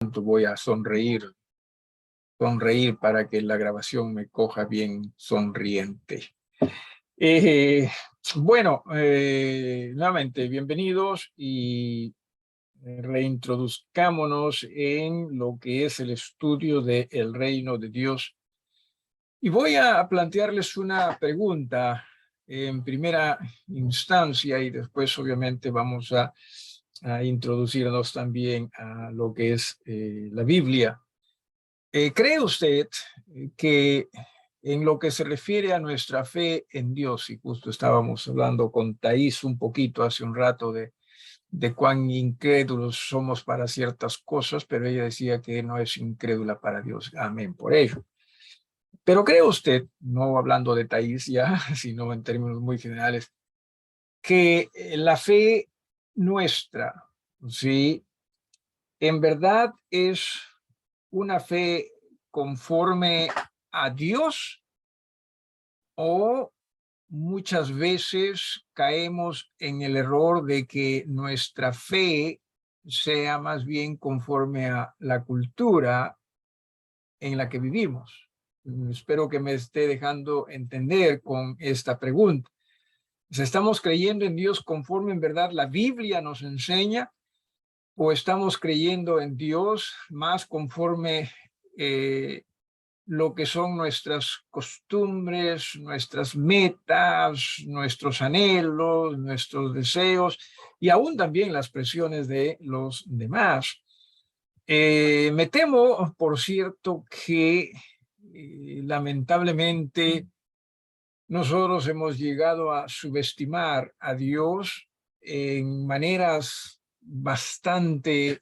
Voy a sonreír para que la grabación me coja bien sonriente. Nuevamente, bienvenidos y reintroduzcámonos en lo que es el estudio del reino de Dios. Y voy a plantearles una pregunta en primera instancia y después obviamente vamos a introducirnos también a lo que es la Biblia. ¿Cree usted que en lo que se refiere a nuestra fe en Dios, y justo estábamos hablando con Thais un poquito hace un rato de cuán incrédulos somos para ciertas cosas, pero ella decía que no es incrédula para Dios, amén por ello. Pero ¿cree usted, no hablando de Thais ya, sino en términos muy generales, que la fe nuestra, ¿sí?, en verdad es una fe conforme a Dios, o muchas veces caemos en el error de que nuestra fe sea más bien conforme a la cultura en la que vivimos? Espero que me esté dejando entender con esta pregunta. ¿Estamos creyendo en Dios conforme en verdad la Biblia nos enseña, o estamos creyendo en Dios más conforme lo que son nuestras costumbres, nuestras metas, nuestros anhelos, nuestros deseos y aún también las presiones de los demás? Me temo, por cierto, que lamentablemente nosotros hemos llegado a subestimar a Dios en maneras bastante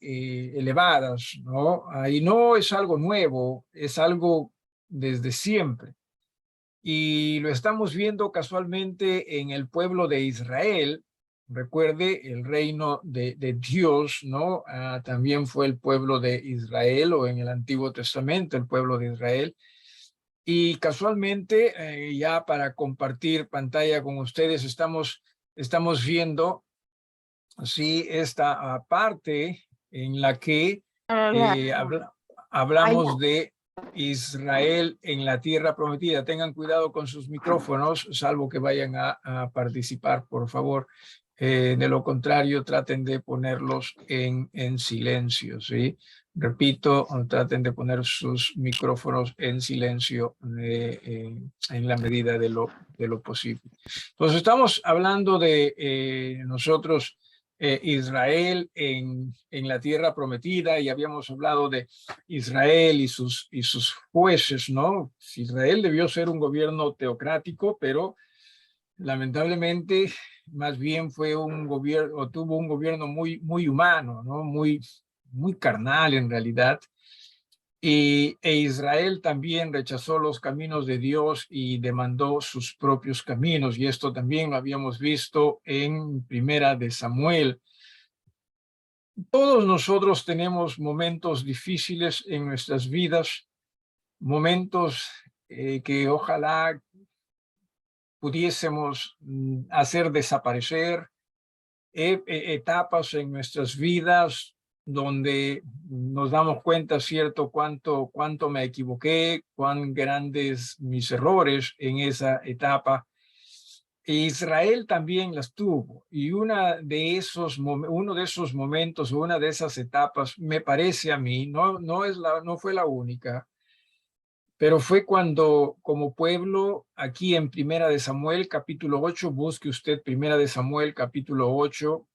elevadas, ¿no? Y no es algo nuevo, es algo desde siempre. Y lo estamos viendo casualmente en el pueblo de Israel. Recuerde, el reino de Dios, ¿no? También fue el pueblo de Israel, o en el Antiguo Testamento, el pueblo de Israel. Y casualmente, ya para compartir pantalla con ustedes, estamos viendo, sí, esta parte en la que hablamos de Israel en la tierra prometida. Tengan cuidado con sus micrófonos, salvo que vayan a participar, por favor. De lo contrario, traten de ponerlos en silencio, ¿sí? Repito, traten de poner sus micrófonos en silencio en la medida de lo posible. Entonces, estamos hablando de nosotros, Israel en la tierra prometida, y habíamos hablado de Israel y sus jueces, ¿no? Israel debió ser un gobierno teocrático, pero lamentablemente más bien fue un gobierno, o tuvo un gobierno muy humano, ¿no? Muy carnal en realidad. E Israel también rechazó los caminos de Dios y demandó sus propios caminos, y esto también lo habíamos visto en Primera de Samuel. Todos nosotros tenemos momentos difíciles en nuestras vidas, momentos que ojalá pudiésemos hacer desaparecer, etapas en nuestras vidas donde nos damos cuenta, cierto, cuánto me equivoqué, cuán grandes mis errores en esa etapa. Israel también las tuvo, y uno de esos momentos, una de esas etapas, me parece a mí, no fue la única, pero fue cuando, como pueblo, aquí en Primera de Samuel, capítulo 8, busque usted Primera de Samuel, capítulo 8,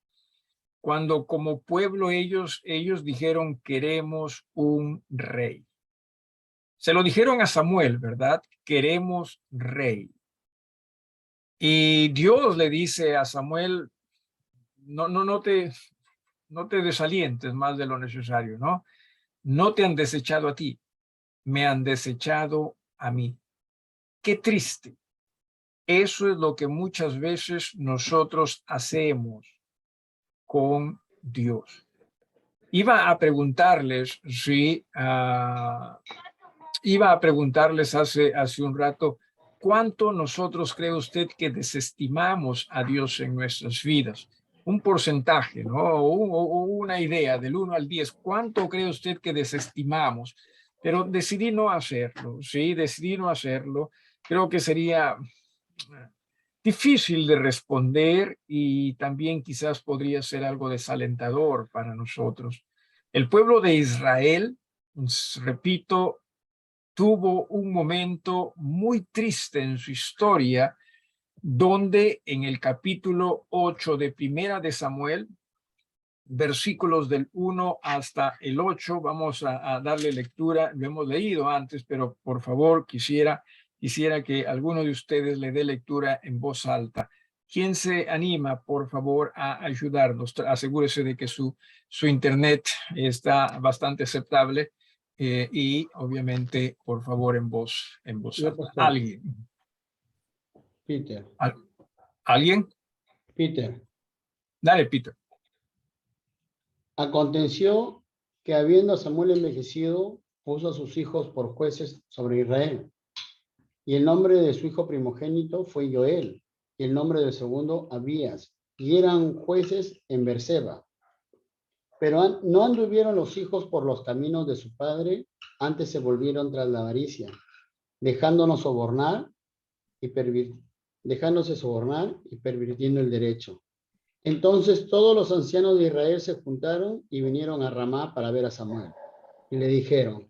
cuando como pueblo ellos dijeron: queremos un rey. Se lo dijeron a Samuel, ¿verdad? Queremos rey. Y Dios le dice a Samuel: no te desalientes más de lo necesario, ¿no? No te han desechado a ti, me han desechado a mí. Qué triste. Eso es lo que muchas veces nosotros hacemos con Dios. Iba a preguntarles, sí, hace un rato, ¿cuánto nosotros cree usted que desestimamos a Dios en nuestras vidas? un porcentaje, ¿no? O una idea del 1 al 10. ¿Cuánto cree usted que desestimamos? Pero decidí no hacerlo, ¿sí? Decidí no hacerlo. Creo que sería difícil de responder y también quizás podría ser algo desalentador para nosotros. El pueblo de Israel, repito, tuvo un momento muy triste en su historia, donde en el capítulo 8 de Primera de Samuel, versículos del 1 hasta el 8, vamos a darle lectura, lo hemos leído antes, pero por favor quisiera que alguno de ustedes le dé lectura en voz alta. ¿Quién se anima, por favor, a ayudarnos? Asegúrese de que su internet está bastante aceptable y obviamente, por favor, en voz Yo, alta. pastor. Peter. ¿Alguien? Peter. Dale, Peter. Aconteció que habiendo Samuel envejecido, puso a sus hijos por jueces sobre Israel. Y el nombre de su hijo primogénito fue Joel, y el nombre del segundo Abías, y eran jueces en Berseba. Pero no anduvieron los hijos por los caminos de su padre, antes se volvieron tras la avaricia, dejándose sobornar y pervirtiendo el derecho. Entonces todos los ancianos de Israel se juntaron y vinieron a Ramá para ver a Samuel. Y le dijeron: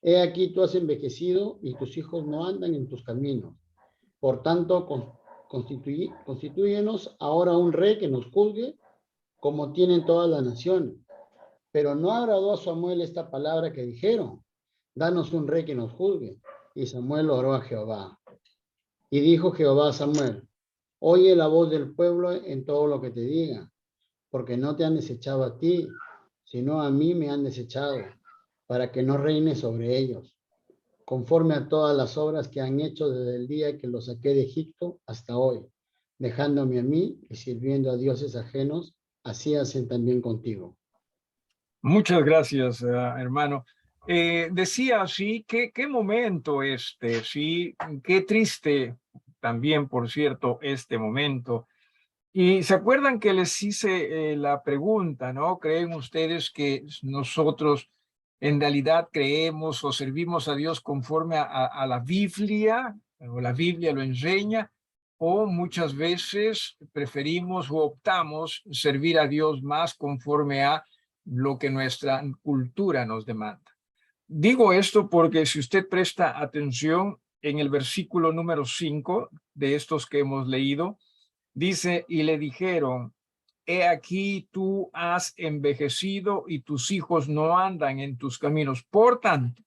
He aquí tú has envejecido y tus hijos no andan en tus caminos. Por tanto, constitúyenos ahora un rey que nos juzgue, como tienen todas las naciones. Pero no agradó a Samuel esta palabra que dijeron: Danos un rey que nos juzgue. Y Samuel oró a Jehová. Y dijo Jehová a Samuel: Oye la voz del pueblo en todo lo que te diga, porque no te han desechado a ti, sino a mí me han desechado, para que no reine sobre ellos, conforme a todas las obras que han hecho desde el día que los saqué de Egipto hasta hoy, dejándome a mí y sirviendo a dioses ajenos, así hacen también contigo. Muchas gracias, hermano. Decía así, qué momento sí, qué triste también, por cierto, este momento. Y se acuerdan que les hice la pregunta, ¿no? ¿Creen ustedes que nosotros en realidad creemos o servimos a Dios conforme a la Biblia, o la Biblia lo enseña, o muchas veces preferimos o optamos servir a Dios más conforme a lo que nuestra cultura nos demanda? Digo esto porque si usted presta atención en el versículo número 5 de estos que hemos leído, dice: y le dijeron, he aquí tú has envejecido y tus hijos no andan en tus caminos. Por tanto,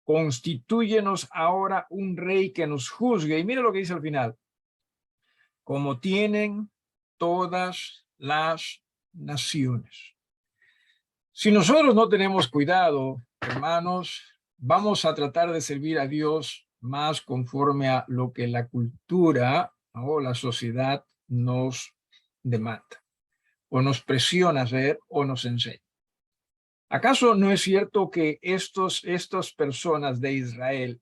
constitúyenos ahora un rey que nos juzgue. Y mira lo que dice al final: como tienen todas las naciones. Si nosotros no tenemos cuidado, hermanos, vamos a tratar de servir a Dios más conforme a lo que la cultura o la sociedad nos demanda, o nos presiona a hacer, o nos enseña. ¿Acaso no es cierto que estas personas de Israel,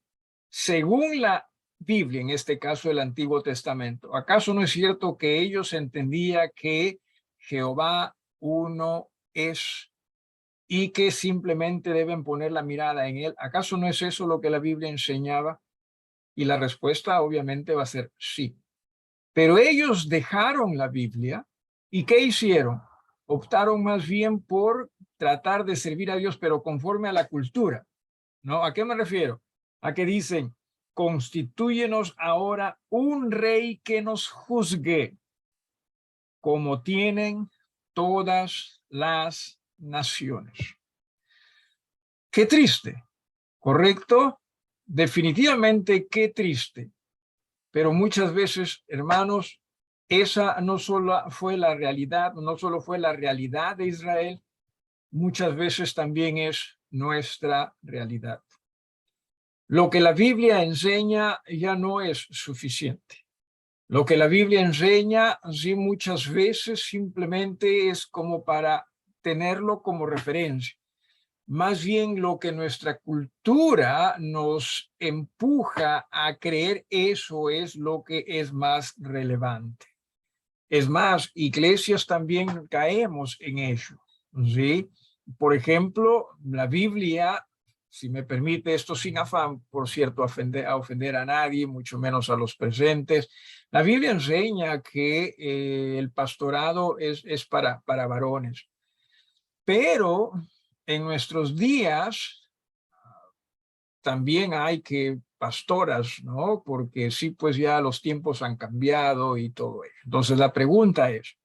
según la Biblia, en este caso el Antiguo Testamento, acaso no es cierto que ellos entendían que Jehová uno es y que simplemente deben poner la mirada en él? ¿Acaso no es eso lo que la Biblia enseñaba? Y la respuesta obviamente va a ser sí. Pero ellos dejaron la Biblia y ¿qué hicieron? Optaron más bien por tratar de servir a Dios, pero conforme a la cultura, ¿no? ¿A qué me refiero? A que dicen: constitúyenos ahora un rey que nos juzgue, como tienen todas las naciones. Qué triste, ¿correcto? Definitivamente qué triste. Pero muchas veces, hermanos, esa no solo fue la realidad, no solo fue la realidad de Israel, muchas veces también es nuestra realidad. Lo que la Biblia enseña ya no es suficiente. Lo que la Biblia enseña, sí, muchas veces simplemente es como para tenerlo como referencia. Más bien lo que nuestra cultura nos empuja a creer, eso es lo que es más relevante. Es más, iglesias también caemos en ello, ¿sí? Por ejemplo, la Biblia, si me permite esto sin afán, por cierto, a ofender a nadie, mucho menos a los presentes, la Biblia enseña que el pastorado es para varones. Pero en nuestros días también hay que pastoras, ¿no? Porque sí, pues ya los tiempos han cambiado y todo ello. Entonces la pregunta es,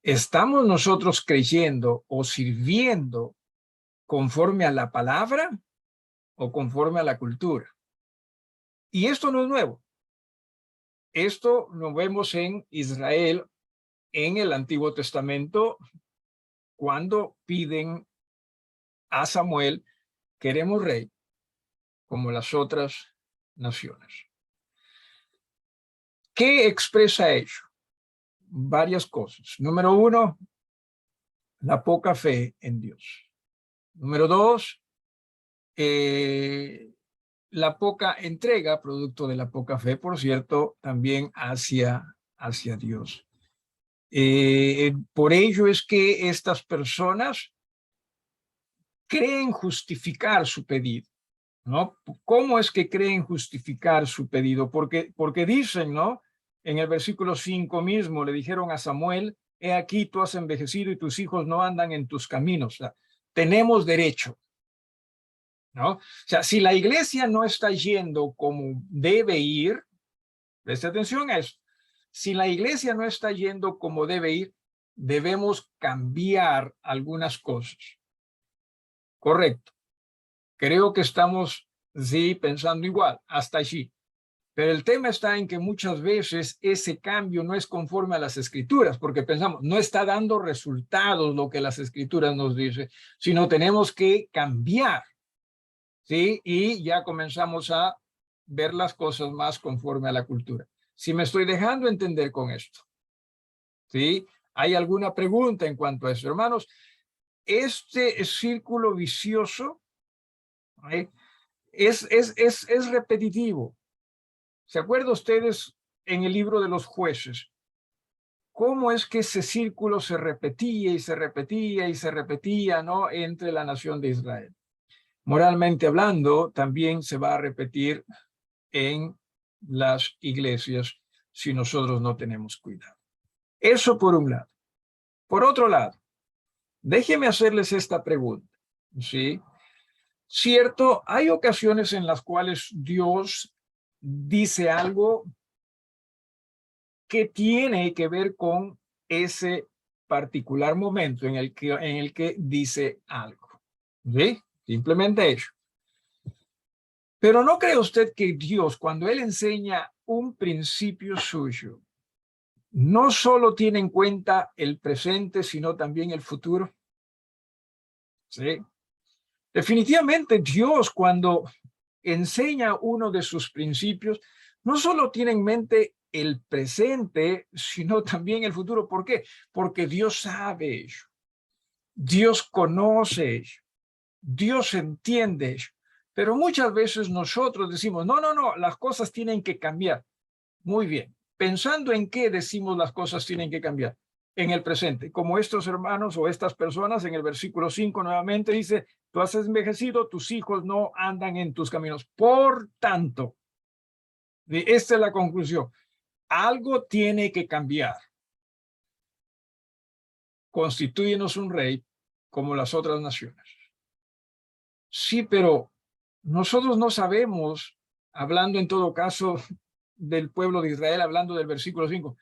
¿estamos nosotros creyendo o sirviendo conforme a la palabra o conforme a la cultura? Y esto no es nuevo. Esto lo vemos en Israel en el Antiguo Testamento cuando piden a Samuel, queremos rey como las otras naciones. ¿Qué expresa ello? Varias cosas. Número uno, la poca fe en Dios. Número dos, la poca entrega, producto de la poca fe, por cierto, también hacia Dios. Por ello es que estas personas creen justificar su pedido, ¿no? ¿Cómo es que creen justificar su pedido? Porque dicen, ¿no? En el versículo 5 mismo le dijeron a Samuel, he aquí tú has envejecido y tus hijos no andan en tus caminos. O sea, tenemos derecho, ¿no? O sea, si la iglesia no está yendo como debe ir, preste atención a eso, si la iglesia no está yendo como debe ir, debemos cambiar algunas cosas. Correcto. Creo que estamos, sí, pensando igual, hasta allí. Pero el tema está en que muchas veces ese cambio no es conforme a las escrituras, porque pensamos, no está dando resultados lo que las escrituras nos dicen, sino tenemos que cambiar, ¿sí? Y ya comenzamos a ver las cosas más conforme a la cultura. Si me estoy dejando entender con esto, ¿sí? ¿Hay alguna pregunta en cuanto a eso, hermanos? Este círculo vicioso, ¿eh? es repetitivo. ¿Se acuerdan ustedes en el libro de los jueces? ¿Cómo es que ese círculo se repetía y se repetía y se repetía, ¿no? Entre la nación de Israel. Moralmente hablando, también se va a repetir en las iglesias si nosotros no tenemos cuidado. Eso por un lado. Por otro lado, déjenme hacerles esta pregunta, ¿sí? Cierto, hay ocasiones en las cuales Dios dice algo que tiene que ver con ese particular momento en el que dice algo. ¿Sí? Simplemente eso. Pero ¿no cree usted que Dios, cuando Él enseña un principio suyo, no solo tiene en cuenta el presente, sino también el futuro? Sí. Definitivamente Dios, cuando enseña uno de sus principios, no solo tiene en mente el presente, sino también el futuro. ¿Por qué? Porque Dios sabe ello. Dios conoce ello. Dios entiende ello. Pero muchas veces nosotros decimos, no, las cosas tienen que cambiar. Muy bien. ¿Pensando en qué decimos las cosas tienen que cambiar? En el presente. Como estos hermanos o estas personas en el versículo 5 nuevamente dice, tú has envejecido, tus hijos no andan en tus caminos. Por tanto, esta es la conclusión. Algo tiene que cambiar. Constitúyenos un rey como las otras naciones. Sí, pero nosotros no sabemos, hablando en todo caso del pueblo de Israel, hablando del versículo 5,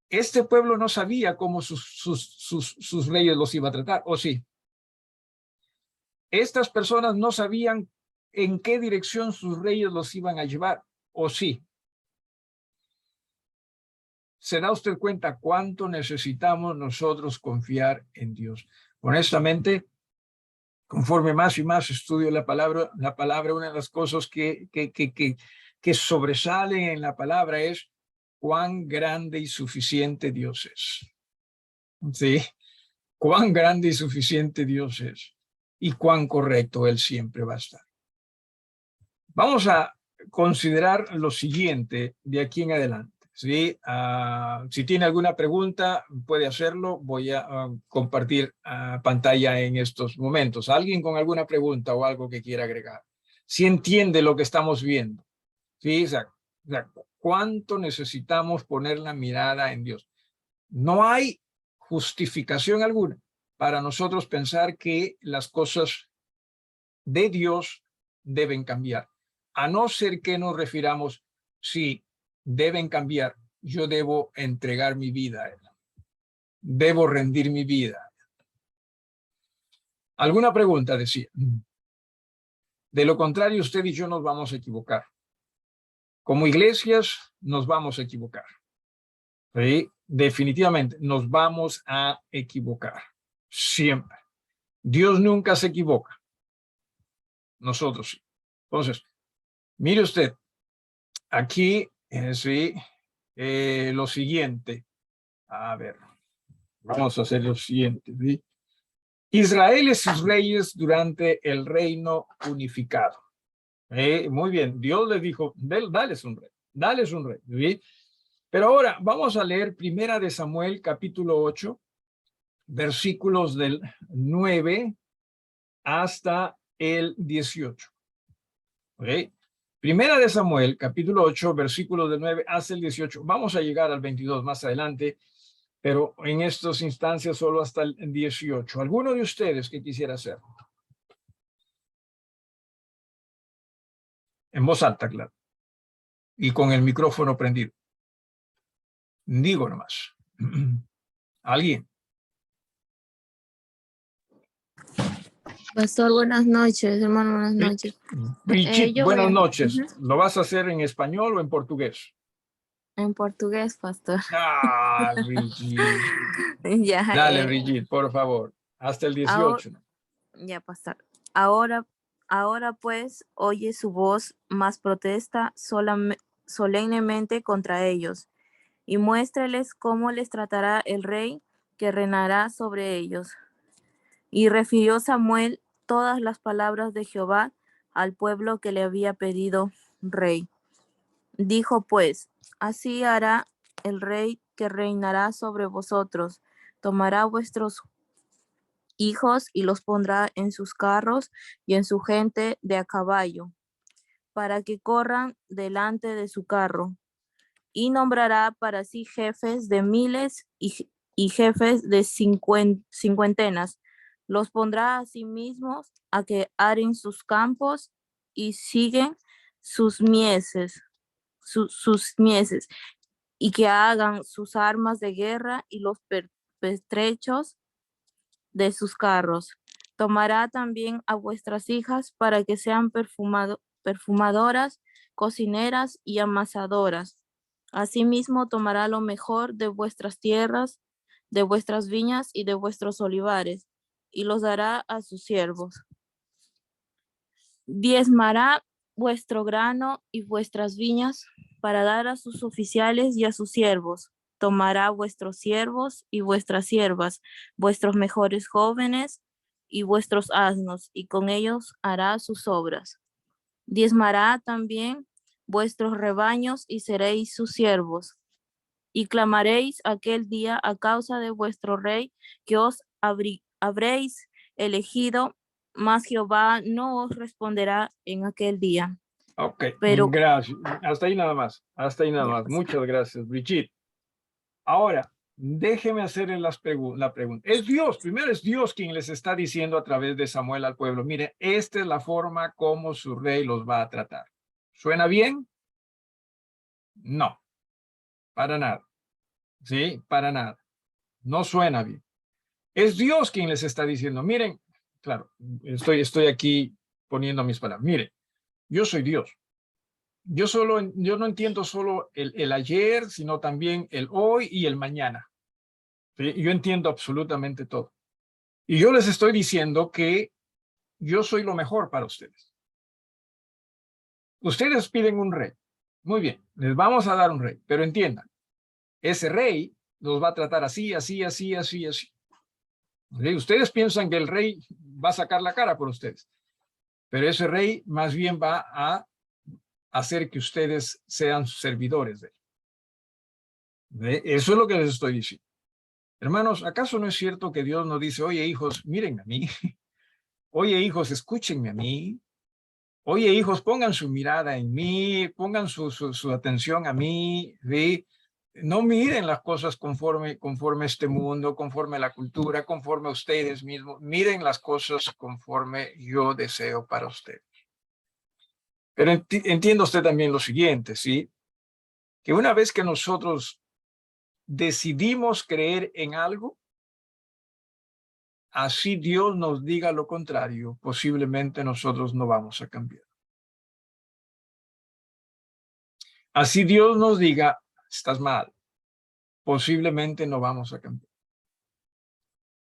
este pueblo no sabía cómo sus reyes los iba a tratar, ¿o sí? Estas personas no sabían en qué dirección sus reyes los iban a llevar, ¿o sí? ¿Se da usted cuenta cuánto necesitamos nosotros confiar en Dios? Honestamente, conforme más y más estudio la palabra, una de las cosas que sobresalen en la palabra es cuán grande y suficiente Dios es. ¿Sí? Cuán grande y suficiente Dios es y cuán correcto Él siempre va a estar. Vamos a considerar lo siguiente de aquí en adelante. ¿sí? Si tiene alguna pregunta, puede hacerlo. Voy a compartir pantalla en estos momentos. ¿Alguien con alguna pregunta o algo que quiera agregar? Si entiende lo que estamos viendo. ¿Sí? O sea, ¿cuánto necesitamos poner la mirada en Dios? No hay justificación alguna para nosotros pensar que las cosas de Dios deben cambiar. A no ser que nos refiramos, sí, deben cambiar. Yo debo entregar mi vida a Él. Debo rendir mi vida. ¿Alguna pregunta? Decía. De lo contrario, usted y yo nos vamos a equivocar. Como iglesias nos vamos a equivocar. ¿Sí? Definitivamente nos vamos a equivocar. Siempre. Dios nunca se equivoca. Nosotros sí. Entonces, mire usted, aquí sí, lo siguiente. A ver, vamos a hacer lo siguiente. ¿Sí? Israel y sus reyes durante el reino unificado. Muy bien, Dios les dijo, dales un rey, dales un rey. ¿Sí? Pero ahora vamos a leer Primera de Samuel, capítulo 8, versículos del 9 hasta el 18. ¿Okay? Primera de Samuel, capítulo 8, versículos del 9 hasta el 18. Vamos a llegar al 22 más adelante, pero en estas instancias solo hasta el 18. ¿Alguno de ustedes que quisiera hacer? En voz alta, claro. Y con el micrófono prendido. Digo nomás. ¿Alguien? Pastor, buenas noches, hermano, buenas noches. Brigitte, Yo voy buenas a... noches. ¿Lo vas a hacer en español o en portugués? En portugués, pastor. Ah, Brigitte. Ya, Dale, Brigitte, por favor. Hasta el ahora, 18. ya, pastor. Ahora pues, oye su voz, más protesta solemnemente contra ellos, y muéstrales cómo les tratará el rey que reinará sobre ellos. Y refirió Samuel todas las palabras de Jehová al pueblo que le había pedido rey. Dijo pues, así hará el rey que reinará sobre vosotros, tomará vuestros hijos y los pondrá en sus carros y en su gente de a caballo, para que corran delante de su carro, y nombrará para sí jefes de miles y jefes de cincuentenas. Los pondrá a sí mismos a que aren sus campos y siguen sus mieses, sus mieses, y que hagan sus armas de guerra y los pertrechos de sus carros. Tomará también a vuestras hijas para que sean perfumadoras, cocineras y amasadoras. Asimismo tomará lo mejor de vuestras tierras, de vuestras viñas y de vuestros olivares, y los dará a sus siervos. Diezmará vuestro grano y vuestras viñas para dar a sus oficiales y a sus siervos. Tomará vuestros siervos y vuestras siervas, vuestros mejores jóvenes y vuestros asnos, y con ellos hará sus obras. Diezmará también vuestros rebaños y seréis sus siervos. Y clamaréis aquel día a causa de vuestro rey que os habréis elegido, mas Jehová no os responderá en aquel día. Ok, Pero gracias. Hasta ahí nada más. Hasta ahí nada ya, más. pues, Muchas gracias, Brigitte. Ahora, déjeme hacerle la pregunta. Es Dios, primero es Dios quien les está diciendo a través de Samuel al pueblo, mire, esta es la forma como su rey los va a tratar. ¿Suena bien? No, para nada. Sí, para nada. No suena bien. Es Dios quien les está diciendo, miren, claro, estoy aquí poniendo mis palabras. Mire, yo soy Dios. Yo no entiendo solo el ayer, sino también el hoy y el mañana. ¿Sí? Yo entiendo absolutamente todo. Y yo les estoy diciendo que yo soy lo mejor para ustedes. Ustedes piden un rey. Muy bien, les vamos a dar un rey, pero entiendan, ese rey los va a tratar así, así, así, así, así. ¿Sí? Ustedes piensan que el rey va a sacar la cara por ustedes, pero ese rey más bien va a hacer que ustedes sean servidores de él. ¿Ve? Eso es lo que les estoy diciendo. Hermanos, ¿acaso no es cierto que Dios nos dice, oye, hijos, miren a mí? Oye, hijos, escúchenme a mí. Oye, hijos, pongan su mirada en mí, pongan su atención a mí, ¿ve? No miren las cosas conforme este mundo, conforme la cultura, conforme a ustedes mismos. Miren las cosas conforme yo deseo para ustedes. Pero entienda usted también lo siguiente, ¿sí? Que una vez que nosotros decidimos creer en algo, así Dios nos diga lo contrario, posiblemente nosotros no vamos a cambiar. Así Dios nos diga, estás mal, posiblemente no vamos a cambiar.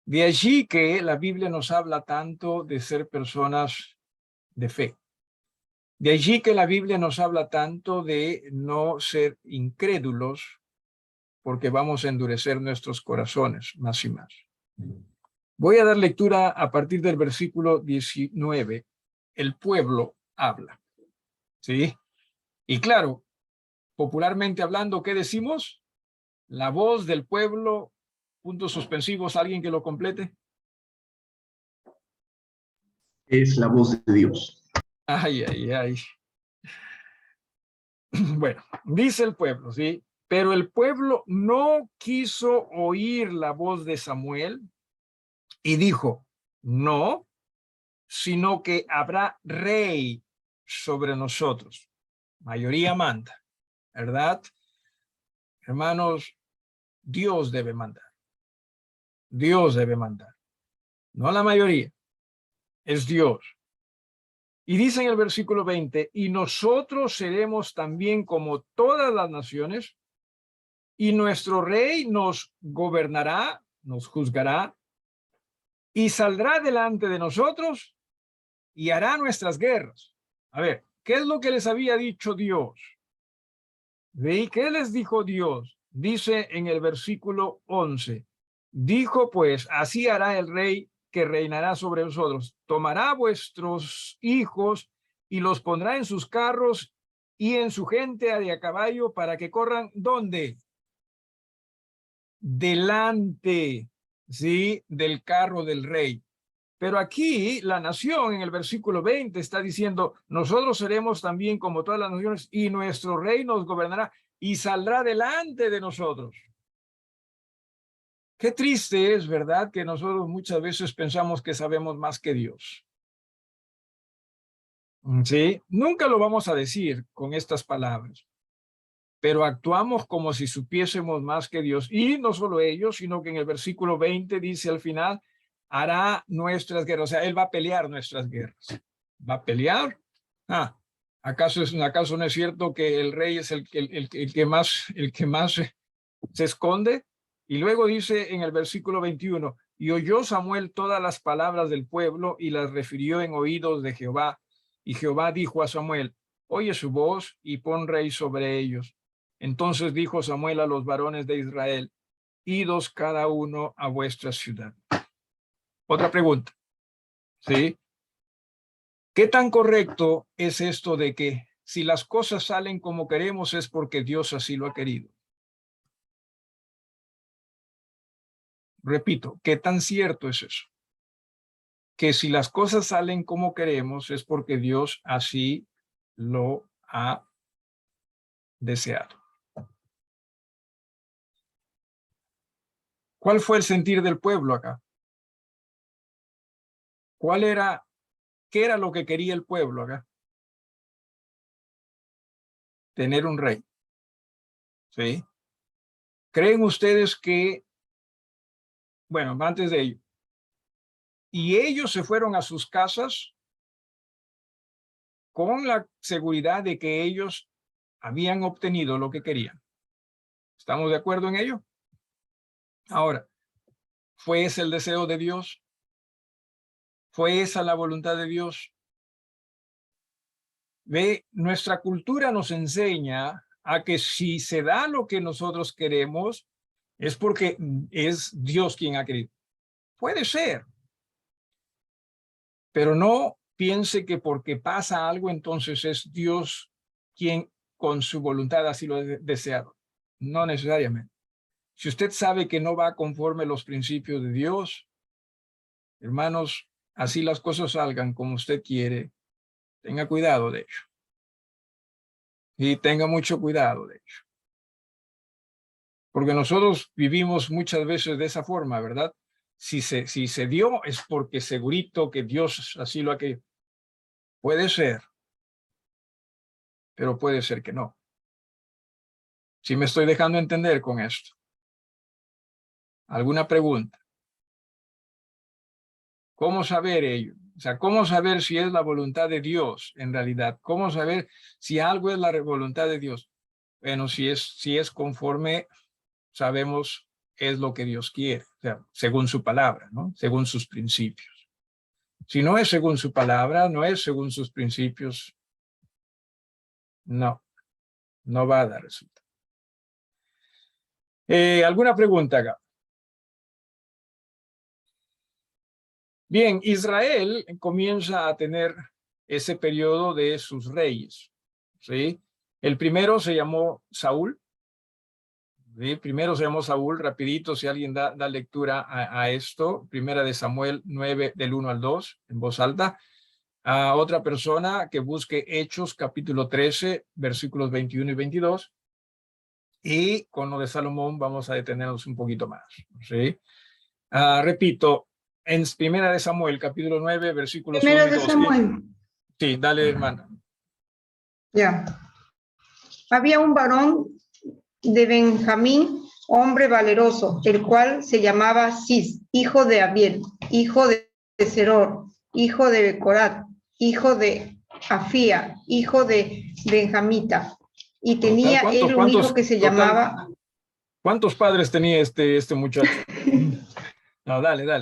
De allí que la Biblia nos habla tanto de ser personas de fe. De allí que la Biblia nos habla tanto de no ser incrédulos, porque vamos a endurecer nuestros corazones más y más. Voy a dar lectura a partir del versículo 19. El pueblo habla. ¿Sí? Y claro, popularmente hablando, ¿qué decimos? La voz del pueblo, puntos suspensivos, ¿alguien que lo complete? Es la voz de Dios. Ay, ay, ay. Bueno, dice el pueblo, ¿sí? Pero el pueblo no quiso oír la voz de Samuel y dijo, no, sino que habrá rey sobre nosotros. Mayoría manda, ¿verdad? Hermanos, Dios debe mandar. Dios debe mandar. No la mayoría, es Dios. Y dice en el versículo 20, y nosotros seremos también como todas las naciones, y nuestro rey nos gobernará, nos juzgará, y saldrá delante de nosotros y hará nuestras guerras. A ver, ¿qué es lo que les había dicho Dios? ¿Ve? ¿Qué les dijo Dios? Dice en el versículo 11, dijo pues, así hará el rey que reinará sobre vosotros. Tomará vuestros hijos y los pondrá en sus carros y en su gente de a caballo para que corran, ¿dónde? Delante, ¿sí? Del carro del rey. Pero aquí la nación en el versículo 20 está diciendo, nosotros seremos también como todas las naciones y nuestro rey nos gobernará y saldrá delante de nosotros. Qué triste es, ¿verdad? Que nosotros muchas veces pensamos que sabemos más que Dios. ¿Sí? Nunca lo vamos a decir con estas palabras, pero actuamos como si supiésemos más que Dios. Y no solo ellos, sino que en el versículo 20 dice al final, hará nuestras guerras. O sea, Él va a pelear nuestras guerras. ¿Va a pelear? ¿Acaso no es cierto que el rey es el que más se esconde? Y luego dice en el versículo 21, y oyó Samuel todas las palabras del pueblo y las refirió en oídos de Jehová. Y Jehová dijo a Samuel, oye su voz y pon rey sobre ellos. Entonces dijo Samuel a los varones de Israel, idos cada uno a vuestra ciudad. Otra pregunta, ¿sí? ¿Qué tan correcto es esto de que si las cosas salen como queremos es porque Dios así lo ha querido? Repito, ¿qué tan cierto es eso? Que si las cosas salen como queremos es porque Dios así lo ha deseado. ¿Cuál fue el sentir del pueblo acá? ¿Qué era lo que quería el pueblo acá? Tener un rey. ¿Sí? ¿Creen ustedes que, bueno, antes de ello, y ellos se fueron a sus casas con la seguridad de que ellos habían obtenido lo que querían? ¿Estamos de acuerdo en ello? Ahora, ¿fue ese el deseo de Dios? ¿Fue esa la voluntad de Dios? Ve, nuestra cultura nos enseña a que si se da lo que nosotros queremos, es porque es Dios quien ha querido. Puede ser, pero no piense que porque pasa algo, entonces es Dios quien con su voluntad así lo ha deseado. No necesariamente. Si usted sabe que no va conforme a los principios de Dios, hermanos, así las cosas salgan como usted quiere, tenga cuidado de ello. Y tenga mucho cuidado de ello. Porque nosotros vivimos muchas veces de esa forma, ¿verdad? Si se dio es porque segurito que Dios así lo ha querido. Puede ser, pero puede ser que no. Si me estoy dejando entender con esto. ¿Alguna pregunta? ¿Cómo saber ello? O sea, ¿cómo saber si es la voluntad de Dios en realidad? ¿Cómo saber si algo es la voluntad de Dios? Bueno, si es conforme, sabemos es lo que Dios quiere, o sea, según su palabra, ¿no? Según sus principios. Si no es según su palabra, no es según sus principios, no va a dar resultado. ¿Alguna pregunta acá? Bien, Israel comienza a tener ese periodo de sus reyes, ¿sí? El primero se llamó Saúl. ¿Sí? Primero se llamó Saúl, rapidito, si alguien da lectura a esto. Primera de Samuel 9, del 1 al 2, en voz alta. A otra persona que busque Hechos, capítulo 13, versículos 21 y 22. Y con lo de Salomón vamos a detenernos un poquito más, ¿sí? Repito, en Primera de Samuel, capítulo 9, versículos 1 Primera y de 2. Samuel. Sí, dale, hermana. Ya. Había un varón de Benjamín, hombre valeroso, el cual se llamaba Cis, hijo de Abiel, hijo de Seror, hijo de Becorat, hijo de Afía, hijo de Benjamita. Y tenía él un hijo que se llamaba... ¿Cuántos padres tenía este muchacho? No, dale. No,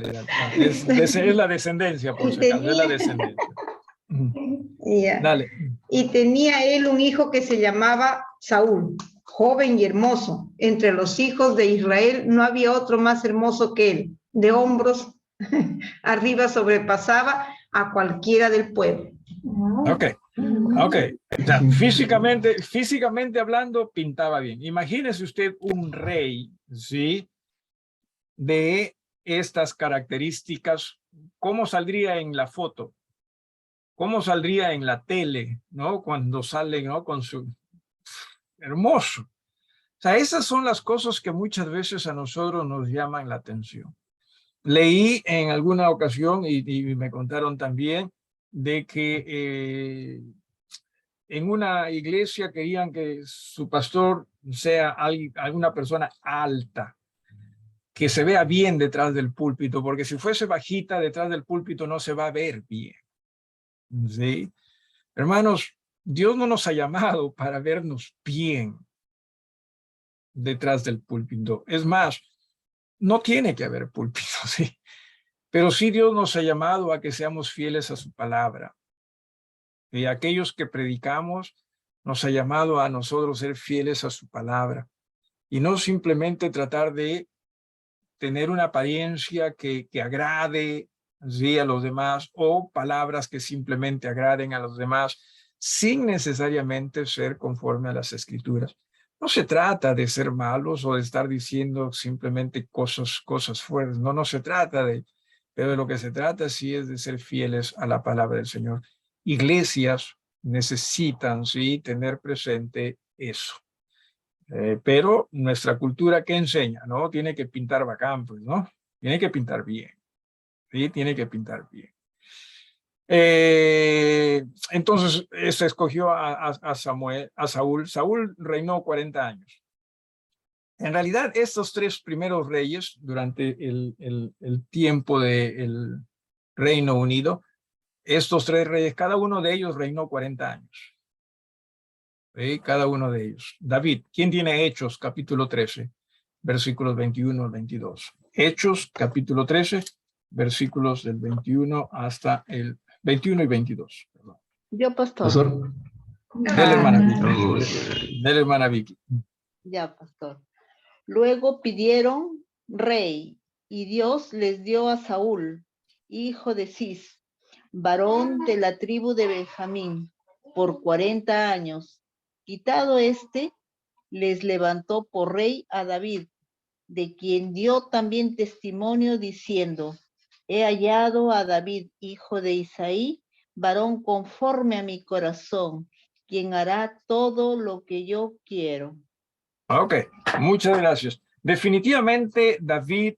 es la descendencia, por si acaso, es la descendencia. Dale. Y tenía él un hijo que se llamaba Saúl, joven y hermoso. Entre los hijos de Israel no había otro más hermoso que él. De hombros arriba sobrepasaba a cualquiera del pueblo. Ok. O sea, físicamente hablando, pintaba bien. Imagínese usted un rey, ¿sí? De estas características, ¿cómo saldría en la foto? ¿Cómo saldría en la tele, ¿no? Cuando sale, ¿no? Con su hermoso. O sea, esas son las cosas que muchas veces a nosotros nos llaman la atención. Leí en alguna ocasión y me contaron también de que en una iglesia querían que su pastor sea alguna persona alta, que se vea bien detrás del púlpito, porque si fuese bajita detrás del púlpito no se va a ver bien. ¿Sí? Hermanos, Dios no nos ha llamado para vernos bien detrás del púlpito. Es más, no tiene que haber púlpito, ¿sí? Pero sí Dios nos ha llamado a que seamos fieles a su palabra. Y aquellos que predicamos nos ha llamado a nosotros ser fieles a su palabra. Y no simplemente tratar de tener una apariencia que agrade, ¿sí? A los demás, o palabras que simplemente agraden a los demás, sin necesariamente ser conforme a las Escrituras. No se trata de ser malos o de estar diciendo simplemente cosas fuertes. No se trata de, pero de lo que se trata sí es de ser fieles a la palabra del Señor. Iglesias necesitan, sí, tener presente eso. Pero nuestra cultura, ¿qué enseña? ¿No? Tiene que pintar bacán, pues, ¿no? Tiene que pintar bien. Sí, tiene que pintar bien. Entonces, se escogió a Saúl. Saúl reinó 40 años. En realidad, estos tres primeros reyes, durante el tiempo del Reino Unido, estos tres reyes, cada uno de ellos reinó 40 años. ¿Sí? Cada uno de ellos. David, ¿quién tiene Hechos, capítulo 13, versículos 21 al 22? Hechos, capítulo 13, versículos del 21 hasta el 21 y 22. Perdón. Yo, pastor. Pastor. Dele, hermana Vicky. Dele, hermana Vicky. Ya, pastor. Luego pidieron rey, y Dios les dio a Saúl, hijo de Cis, varón de la tribu de Benjamín, por 40 años. Quitado les levantó por rey a David, de quien dio también testimonio diciendo, he hallado a David, hijo de Isaí, varón conforme a mi corazón, quien hará todo lo que yo quiero. Ok, muchas gracias. Definitivamente David,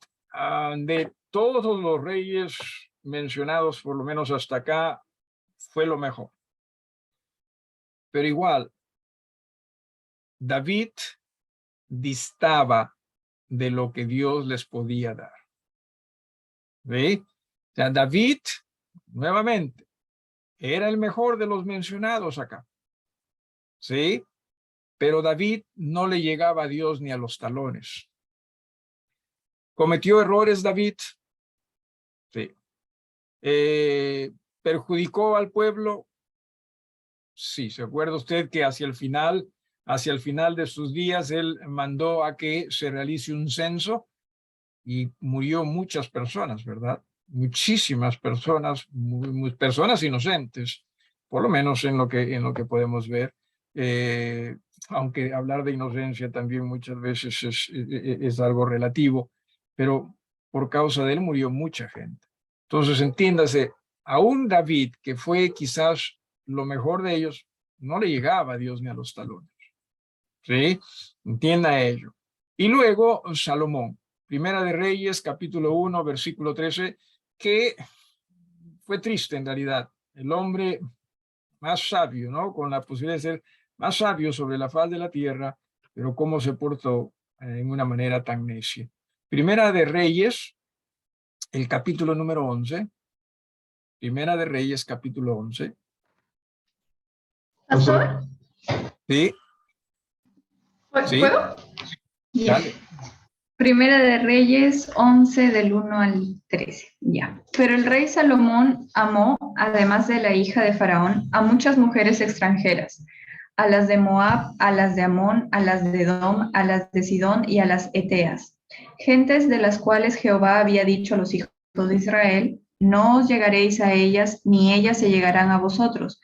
de todos los reyes mencionados, por lo menos hasta acá, fue lo mejor. Pero igual, David distaba de lo que Dios les podía dar. ¿Ve? O sea, David, nuevamente, era el mejor de los mencionados acá. ¿Sí? Pero David no le llegaba a Dios ni a los talones. ¿Cometió errores David? Sí. ¿Perjudicó al pueblo? Sí. ¿Se acuerda usted que hacia el final de sus días, él mandó a que se realice un censo y murió muchas personas, ¿verdad? Muchísimas personas, personas inocentes, por lo menos en lo que podemos ver. Aunque hablar de inocencia también muchas veces es algo relativo, pero por causa de él murió mucha gente. Entonces, entiéndase, aún David, que fue quizás lo mejor de ellos, no le llegaba a Dios ni a los talones. ¿Sí? Entienda ello. Y luego Salomón, Primera de Reyes, capítulo 1, versículo 13, que fue triste en realidad. El hombre más sabio, ¿no? Con la posibilidad de ser más sabio sobre la faz de la tierra, pero cómo se portó en una manera tan necia. Primera de Reyes, el capítulo número 11. Primera de Reyes, capítulo 11. ¿Pastor? Sí, sí, ¿Puedo? Ya. dale. Primera de Reyes 11 del 1 al 13. Ya. Pero el rey Salomón amó, además de la hija de Faraón, a muchas mujeres extranjeras, a las de Moab, a las de Amón, a las de Edom, a las de Sidón y a las Eteas, gentes de las cuales Jehová había dicho a los hijos de Israel, no os llegaréis a ellas, ni ellas se llegarán a vosotros,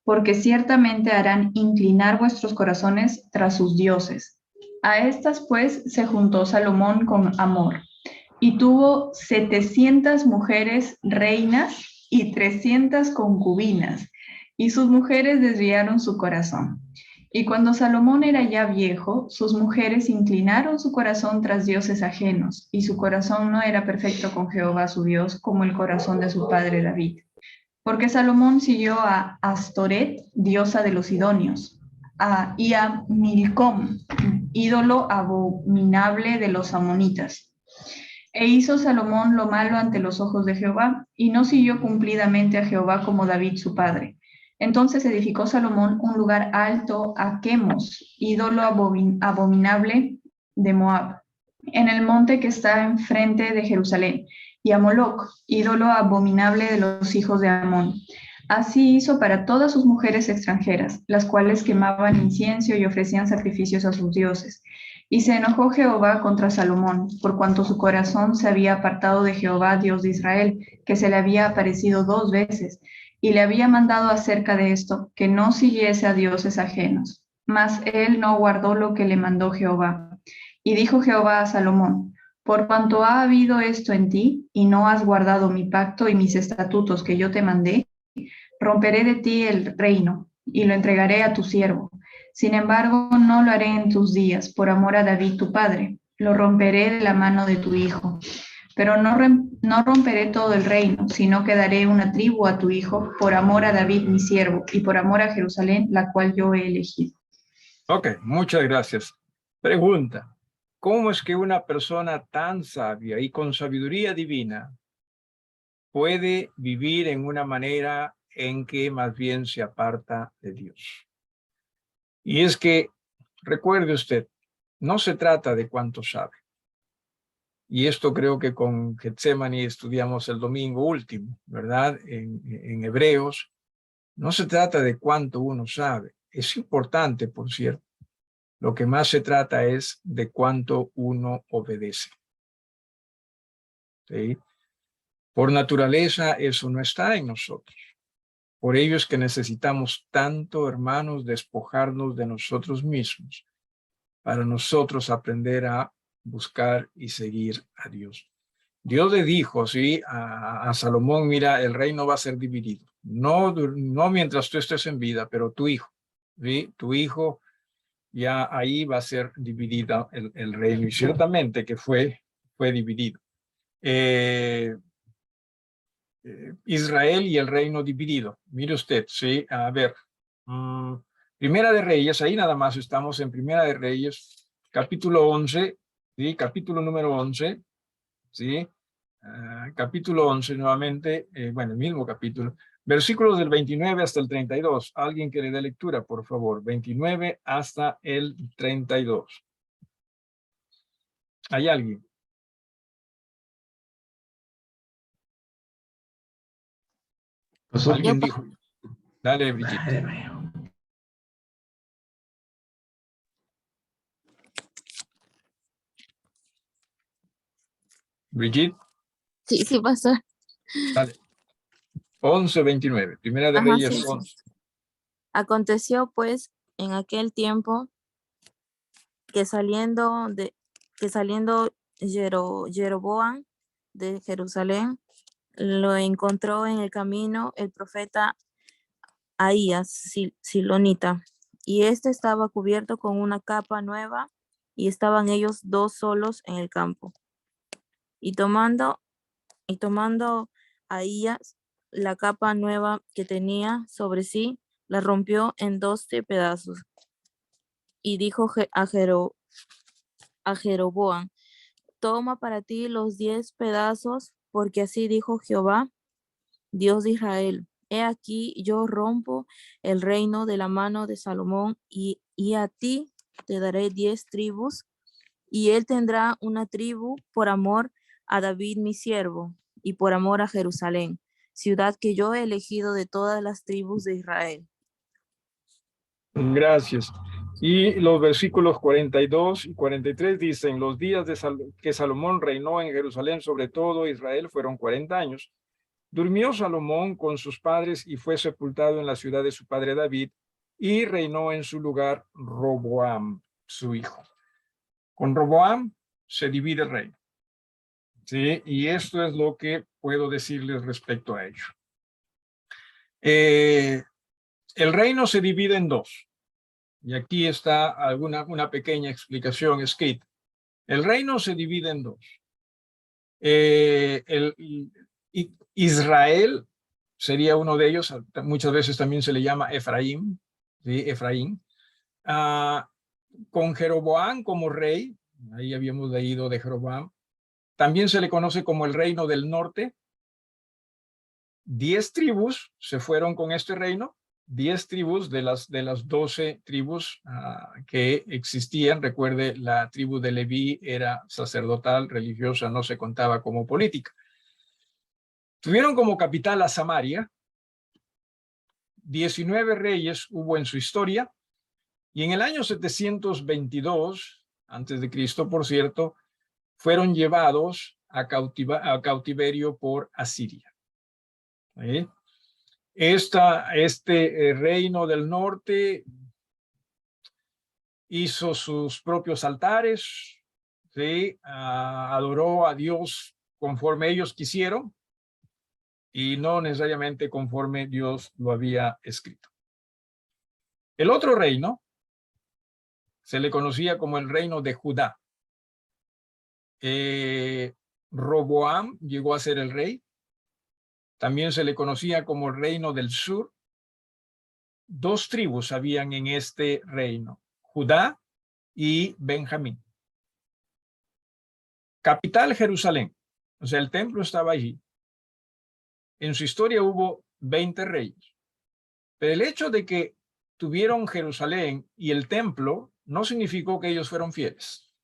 porque ciertamente harán inclinar vuestros corazones tras sus dioses. A estas pues se juntó Salomón con Amor, y tuvo 700 mujeres reinas y 300 concubinas, y sus mujeres desviaron su corazón. Y cuando Salomón era ya viejo, sus mujeres inclinaron su corazón tras dioses ajenos, y su corazón no era perfecto con Jehová su Dios, como el corazón de su padre David. Porque Salomón siguió a Astoret, diosa de los sidonios, y a Milcom, ídolo abominable de los amonitas. E hizo Salomón lo malo ante los ojos de Jehová, y no siguió cumplidamente a Jehová como David su padre. Entonces edificó Salomón un lugar alto a Quemos, ídolo abominable de Moab, en el monte que está enfrente de Jerusalén, y a Moloc, ídolo abominable de los hijos de Amón. Así hizo para todas sus mujeres extranjeras, las cuales quemaban incienso y ofrecían sacrificios a sus dioses. Y se enojó Jehová contra Salomón, por cuanto su corazón se había apartado de Jehová, Dios de Israel, que se le había aparecido 2 veces, y le había mandado acerca de esto, que no siguiese a dioses ajenos. Mas él no guardó lo que le mandó Jehová. Y dijo Jehová a Salomón, por cuanto ha habido esto en ti, y no has guardado mi pacto y mis estatutos que yo te mandé, romperé de ti el reino, y lo entregaré a tu siervo. Sin embargo, no lo haré en tus días, por amor a David tu padre. Lo romperé de la mano de tu hijo. Pero no romperé todo el reino, sino que daré una tribu a tu hijo, por amor a David mi siervo, y por amor a Jerusalén, la cual yo he elegido. Ok, muchas gracias. Pregunta. ¿Cómo es que una persona tan sabia y con sabiduría divina puede vivir en una manera en que más bien se aparta de Dios? Y es que, recuerde usted, no se trata de cuánto sabe. Y esto creo que con Getsemani estudiamos el domingo último, ¿verdad? En Hebreos. No se trata de cuánto uno sabe. Es importante, por cierto. Lo que más se trata es de cuánto uno obedece. ¿Sí? Por naturaleza, eso no está en nosotros. Por ello es que necesitamos tanto, hermanos, despojarnos de nosotros mismos para nosotros aprender a buscar y seguir a Dios. Dios le dijo, ¿sí?, a Salomón, mira, el reino va a ser dividido. No mientras tú estés en vida, pero tu hijo, ¿sí? Tu hijo, ya ahí va a ser dividida el reino. Y ciertamente que fue dividido. Israel y el reino dividido. Mire usted, ¿sí? A ver. Primera de Reyes, ahí nada más estamos en Primera de Reyes, capítulo 11, ¿sí? Capítulo número 11, ¿sí? Capítulo 11 nuevamente, bueno, el mismo capítulo, versículos del 29 hasta el 32. Alguien que le dé lectura, por favor, 29 hasta el 32. ¿Hay alguien? Pastor. ¿Alguien dijo? Dale, Brigitte. Brigitte, Sí, sí, pastor. dale. 11:29. Primera de Ajá, Reyes sí, sí. 11. Aconteció pues en aquel tiempo que saliendo Jeroboam de Jerusalén, lo encontró en el camino el profeta Ahías, silonita, y éste estaba cubierto con una capa nueva, y estaban ellos dos solos en el campo. Y tomando Ahías la capa nueva que tenía sobre sí, la rompió en 12 pedazos, y dijo a Jeroboam: toma para ti los 10 pedazos, porque así dijo Jehová, Dios de Israel: he aquí yo rompo el reino de la mano de Salomón, y a ti te daré 10 tribus, y él tendrá una tribu por amor a David mi siervo, y por amor a Jerusalén, ciudad que yo he elegido de todas las tribus de Israel. Gracias. Y los versículos 42 y 43 dicen, los días que Salomón reinó en Jerusalén sobre todo Israel fueron 40 años. Durmió Salomón con sus padres y fue sepultado en la ciudad de su padre David, y reinó en su lugar Roboam, su hijo. Con Roboam se divide el reino. ¿Sí? Y esto es lo que puedo decirles respecto a ello. El reino se divide en dos. Y aquí está una pequeña explicación escrita. El reino se divide en dos. Israel sería uno de ellos, muchas veces también se le llama Efraín, ¿sí? Efraín. Con Jeroboam como rey, ahí habíamos leído de Jeroboam, también se le conoce como el reino del norte. 10 tribus se fueron con este reino, 10 tribus de las 12 tribus que existían. Recuerde, la tribu de Leví era sacerdotal, religiosa, no se contaba como política. Tuvieron como capital a Samaria. 19 reyes hubo en su historia, y en el año 722 antes de Cristo, por cierto, fueron llevados a cautiverio por Asiria. ¿Sí? Este reino del norte hizo sus propios altares, ¿sí? Adoró a Dios conforme ellos quisieron y no necesariamente conforme Dios lo había escrito. El otro reino se le conocía como el reino de Judá. Roboam llegó a ser el rey. También se le conocía como el reino del sur. 2 tribus habían en este reino, Judá y Benjamín. Capital Jerusalén, o sea, el templo estaba allí. En su historia hubo 20 reyes. Pero el hecho de que tuvieron Jerusalén y el templo no significó que ellos fueron fieles.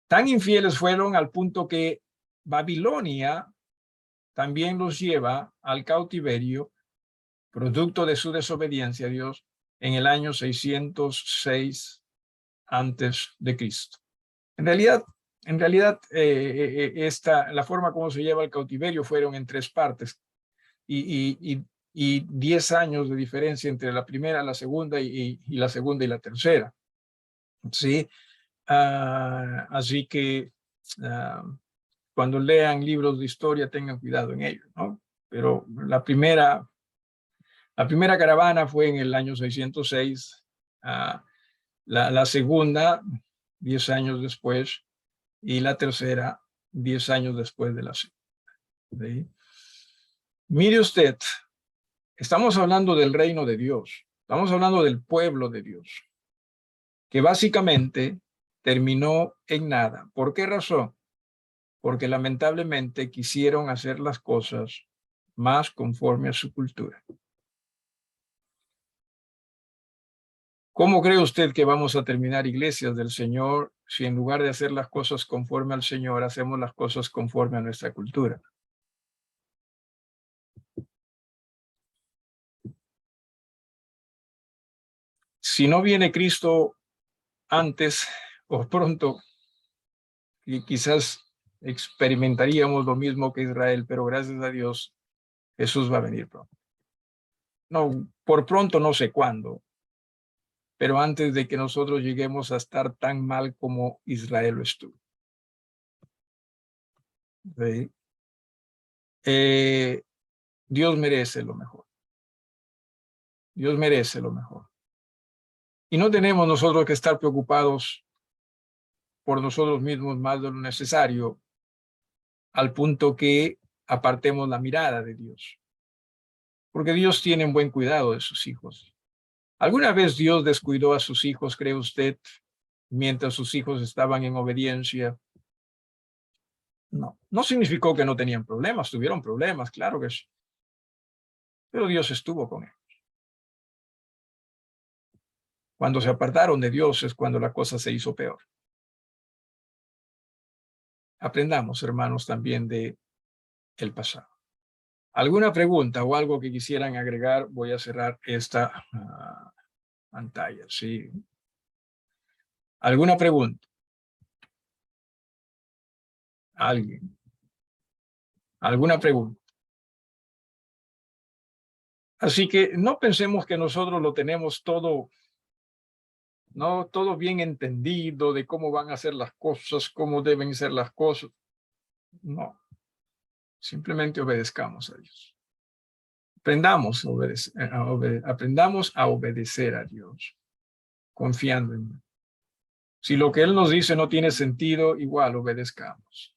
Tan infieles fueron al punto que Babilonia también los lleva al cautiverio, producto de su desobediencia a Dios, en el año 606 antes de Cristo. En realidad, la forma como se lleva el cautiverio fueron en 3 partes y 10 años de diferencia entre la primera, la segunda y la segunda y la tercera. ¿Sí? Así que cuando lean libros de historia tengan cuidado en ello, ¿no? Pero la primera caravana fue en el año 606, la segunda 10 años después y la tercera 10 años después de la segunda. ¿Sí? Mire usted, estamos hablando del reino de Dios, estamos hablando del pueblo de Dios, que básicamente terminó en nada. ¿Por qué razón? Porque lamentablemente quisieron hacer las cosas más conforme a su cultura. ¿Cómo cree usted que vamos a terminar iglesias del Señor si en lugar de hacer las cosas conforme al Señor, hacemos las cosas conforme a nuestra cultura? Si no viene Cristo antes o pronto, y quizás experimentaríamos lo mismo que Israel, pero gracias a Dios, Jesús va a venir pronto. No, por pronto no sé cuándo, pero antes de que nosotros lleguemos a estar tan mal como Israel lo estuvo. ¿Sí? Dios merece lo mejor. Dios merece lo mejor. Y no tenemos nosotros que estar preocupados por nosotros mismos más de lo necesario, al punto que apartemos la mirada de Dios. Porque Dios tiene un buen cuidado de sus hijos. ¿Alguna vez Dios descuidó a sus hijos, cree usted, mientras sus hijos estaban en obediencia? No, no significó que no tenían problemas, tuvieron problemas, claro que sí. Pero Dios estuvo con ellos. Cuando se apartaron de Dios es cuando la cosa se hizo peor. Aprendamos, hermanos, también de el pasado. ¿Alguna pregunta o algo que quisieran agregar? Voy a cerrar esta pantalla, ¿sí? ¿Alguna pregunta? ¿Alguien? ¿Alguna pregunta? Así que no pensemos que nosotros lo tenemos todo, no todo bien entendido de cómo van a ser las cosas, cómo deben ser las cosas. No. Simplemente obedezcamos a Dios. Aprendamos aprendamos a obedecer a Dios, confiando en Él. Si lo que Él nos dice no tiene sentido, igual obedezcamos.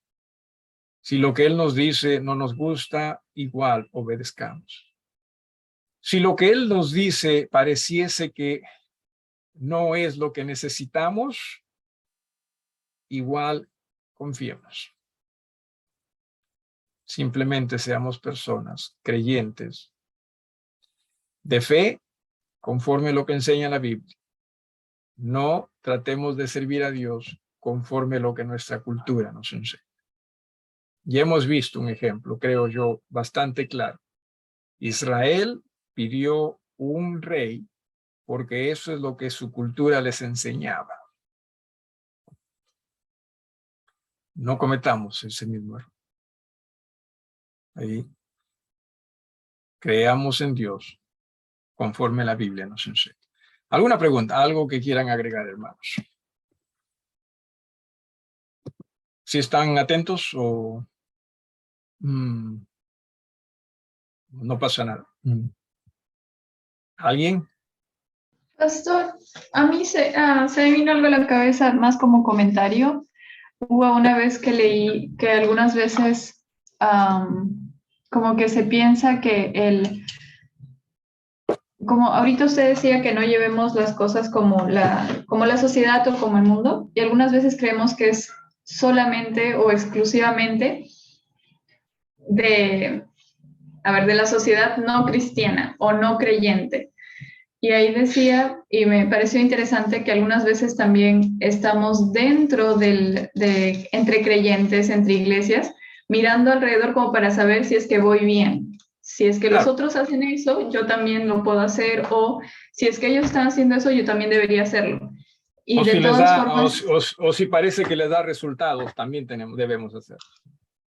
Si lo que Él nos dice no nos gusta, igual obedezcamos. Si lo que Él nos dice pareciese que no es lo que necesitamos, igual confiemos. Simplemente seamos personas creyentes de fe conforme a lo que enseña la Biblia. No tratemos de servir a Dios conforme a lo que nuestra cultura nos enseña. Ya hemos visto un ejemplo, creo yo, bastante claro. Israel pidió un rey porque eso es lo que su cultura les enseñaba. No cometamos ese mismo error. Ahí creamos en Dios conforme la Biblia nos enseña. ¿Alguna pregunta? ¿Algo que quieran agregar, hermanos? ¿Si están atentos o no pasa nada? ¿Alguien? Pastor, a mí se me vino algo a la cabeza más como comentario. Hubo una vez que leí que algunas veces como que se piensa que como ahorita usted decía que no llevemos las cosas como la sociedad o como el mundo, y algunas veces creemos que es solamente o exclusivamente de la sociedad no cristiana o no creyente. Y ahí decía, y me pareció interesante, que algunas veces también estamos dentro entre creyentes, entre iglesias, mirando alrededor como para saber si es que voy bien. Si es que los otros hacen eso, yo también lo puedo hacer, o si es que ellos están haciendo eso, yo también debería hacerlo. Y o, de si todas formas, o si parece que les da resultados, también debemos hacer.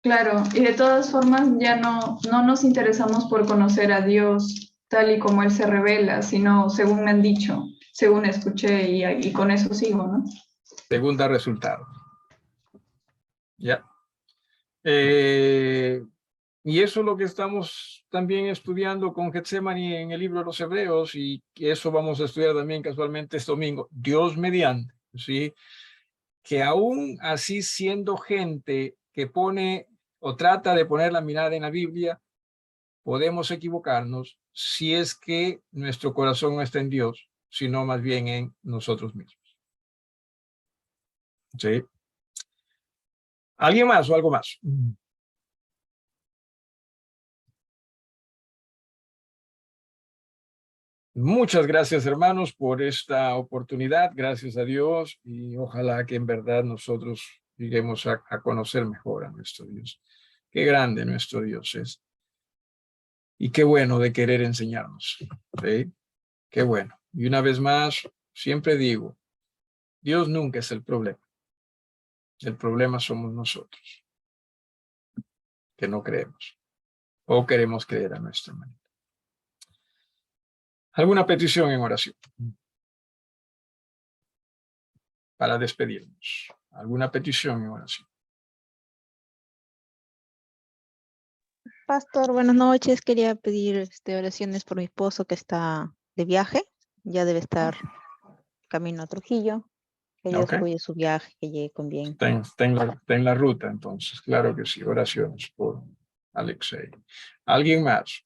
Claro, y de todas formas ya no nos interesamos por conocer a Dios tal y como Él se revela, sino según me han dicho, según escuché y con eso sigo, ¿no? según da resultado. ¿Ya? Y eso es lo que estamos también estudiando con Getsemaní en el libro de los Hebreos, y eso vamos a estudiar también casualmente este domingo, Dios mediante, ¿sí? Que aún así, siendo gente que pone o trata de poner la mirada en la Biblia, podemos equivocarnos si es que nuestro corazón no está en Dios, sino más bien en nosotros mismos. ¿Sí? ¿Alguien más o algo más? Muchas gracias, hermanos, por esta oportunidad. Gracias a Dios, y ojalá que en verdad nosotros lleguemos a conocer mejor a nuestro Dios. Qué grande nuestro Dios es. Y qué bueno de querer enseñarnos. ¿Sí? Qué bueno. Y una vez más, siempre digo, Dios nunca es el problema. El problema somos nosotros, que no creemos o queremos creer a nuestra manera. ¿Alguna petición en oración para despedirnos? ¿Alguna petición en oración? Pastor, buenas noches. Quería pedir oraciones por mi esposo que está de viaje. Ya debe estar camino a Trujillo. Que Dios Ok. cuide su viaje, que llegue con bien. Está en la ruta, entonces. Claro que sí. Oraciones por Alexei. ¿Alguien más?